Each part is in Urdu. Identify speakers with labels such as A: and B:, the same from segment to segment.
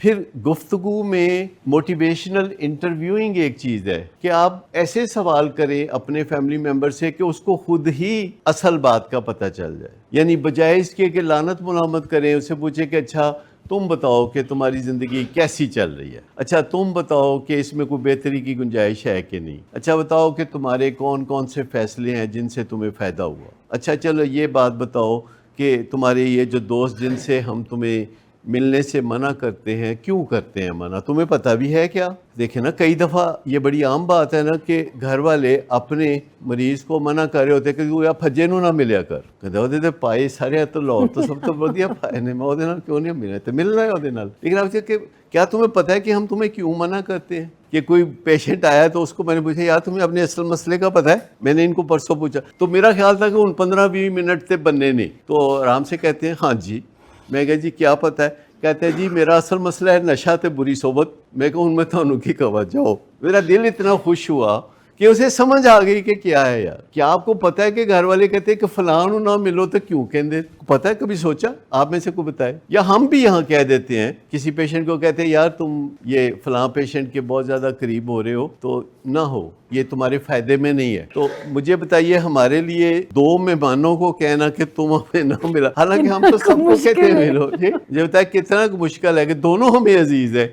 A: پھر گفتگو میں موٹیویشنل انٹرویوئنگ ایک چیز ہے کہ آپ ایسے سوال کریں اپنے فیملی ممبر سے کہ اس کو خود ہی اصل بات کا پتہ چل جائے. یعنی بجائے اس کے کہ لعنت ملامت کریں، اسے پوچھیں کہ اچھا تم بتاؤ کہ تمہاری زندگی کیسی چل رہی ہے، اچھا تم بتاؤ کہ اس میں کوئی بہتری کی گنجائش ہے کہ نہیں، اچھا بتاؤ کہ تمہارے کون کون سے فیصلے ہیں جن سے تمہیں فائدہ ہوا، اچھا چلو یہ بات بتاؤ کہ تمہارے یہ جو دوست جن سے ہم تمہیں ملنے سے منع کرتے ہیں کیوں کرتے ہیں منع، تمہیں پتہ بھی ہے کیا. دیکھیں نا کئی دفعہ یہ بڑی عام بات ہے نا کہ گھر والے اپنے مریض کو منع کر رہے ہوتے کہ تو یا پھجے نو نہ ملیا کر، کہتے ہوتے تھے پائے سارے تو لاؤ تو سب تو بڑھیا پائے نے میں وہ کیوں نہیں ملنا تو ملنا ہے وہ. لیکن آپ سے کہ کیا تمہیں پتہ ہے کہ ہم تمہیں کیوں منع کرتے ہیں؟ کہ کوئی پیشنٹ آیا تو اس کو میں نے پوچھا یار تمہیں اپنے اصل مسئلے کا پتہ ہے؟ میں نے ان کو پرسوں پوچھا تو میرا خیال تھا کہ ان 15-20 منٹ سے بننے نہیں، تو آرام سے کہتے ہیں ہاں جی. میں کہا جی کیا پتہ ہے؟ کہتے ہیں جی میرا اصل مسئلہ ہے نشہ تے بری صحبت. میں کہوں ان میں تو کی کہا جاؤ. میرا دل اتنا خوش ہوا کہ اسے سمجھ آ گئی کہ کیا ہے یار. کیا آپ کو پتہ ہے کہ گھر والے کہتے ہیں کہ فلاں نہ ملو تو کیوں کہندے؟ پتہ ہے کبھی سوچا آپ میں سے کوئی بتائے؟ یا ہم بھی یہاں کہہ دیتے ہیں کسی پیشنٹ کو کہتے ہیں یار تم یہ فلاں پیشنٹ کے بہت زیادہ قریب ہو رہے ہو تو نہ ہو، یہ تمہارے فائدے میں نہیں ہے. تو مجھے بتائیے ہمارے لیے 2 مہمانوں کو کہنا کہ تم ہمیں نہ ملا، حالانکہ ہم تو سب کو کہتے ہیں ملو. یہ بتائے کتنا مشکل ہے کہ دونوں ہمیں عزیز ہے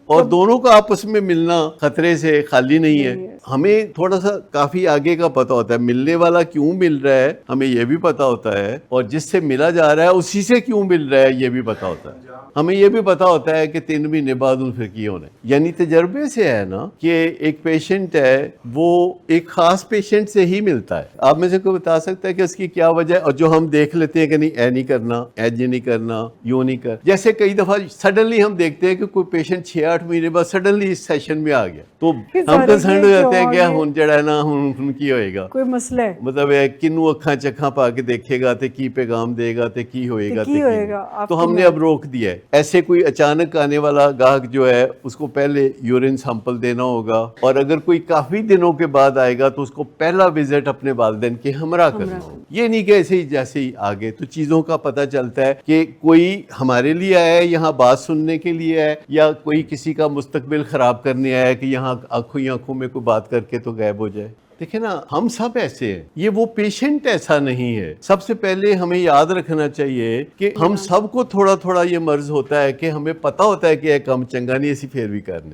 A: اور دونوں کو آپس میں ملنا خطرے سے خالی نہیں ہے. ہمیں تھوڑا سا کافی آگے کا پتہ ہوتا ہے، ملنے والا کیوں مل رہا ہے ہمیں یہ بھی پتہ ہوتا ہے، اور جس سے ملا جا رہا ہے اسی سے کیوں مل رہا ہے یہ بھی پتہ ہوتا ہے. ہمیں یہ بھی پتہ ہوتا ہے کہ 3 مہینے بعد ان پھر کی ہونا ہے. یعنی تجربے سے ہے نا کہ ایک پیشنٹ ہے وہ ایک خاص پیشنٹ سے ہی ملتا ہے. آپ میں سے کوئی بتا سکتا ہے کہ اس کی کیا وجہ ہے؟ اور جو ہم دیکھ لیتے ہیں کہ نہیں اے نہیں کرنا، ایج نہیں کرنا، یوں نہیں کر، جیسے کئی دفعہ سڈنلی ہم دیکھتے ہیں کہ کوئی پیشنٹ 6-8 مہینے بعد سڈنلی اس سیشن میں آ گیا تو ہم کنسرن ہو جاتے ہیں کہ ہن جڑا ہے نا ہن کی ہوئے گا، کوئی مسئلہ ہے، مطلب کنوں اکھاں چکھاں پا کے دیکھے گا تے کی پیغام دے گا تے کی ہوئے گا تے تو ہم نے اب روک دیا ہے. ایسے کوئی اچانک آنے والا گاہک جو ہے اس کو پہلے یورین سیمپل دینا ہوگا، اور اگر کوئی کافی دنوں کے بعد آئے گا تو اس کو پہلا وزٹ اپنے والدین کے ہمراہ کرنا ہوگا. یہ نہیں کہ ایسے ہی جیسے ہی آگے تو چیزوں کا پتہ چلتا ہے کہ کوئی ہمارے لیے آیا ہے یہاں بات سننے کے لیے ہے، یا کوئی کسی کا مستقبل خراب کرنے آیا ہے کہ یہاں آنکھوں میں کوئی بات کر کے تو غائب ہو جائے. دیکھیں نا ہم سب ایسے ہیں، یہ وہ پیشنٹ ایسا نہیں ہے. سب سے پہلے ہمیں یاد رکھنا چاہیے کہ ہم سب کو تھوڑا تھوڑا یہ مرض ہوتا ہے کہ ہمیں پتہ ہوتا ہے کہ یہ کام چنگا نہیں اسی پھر بھی کرنے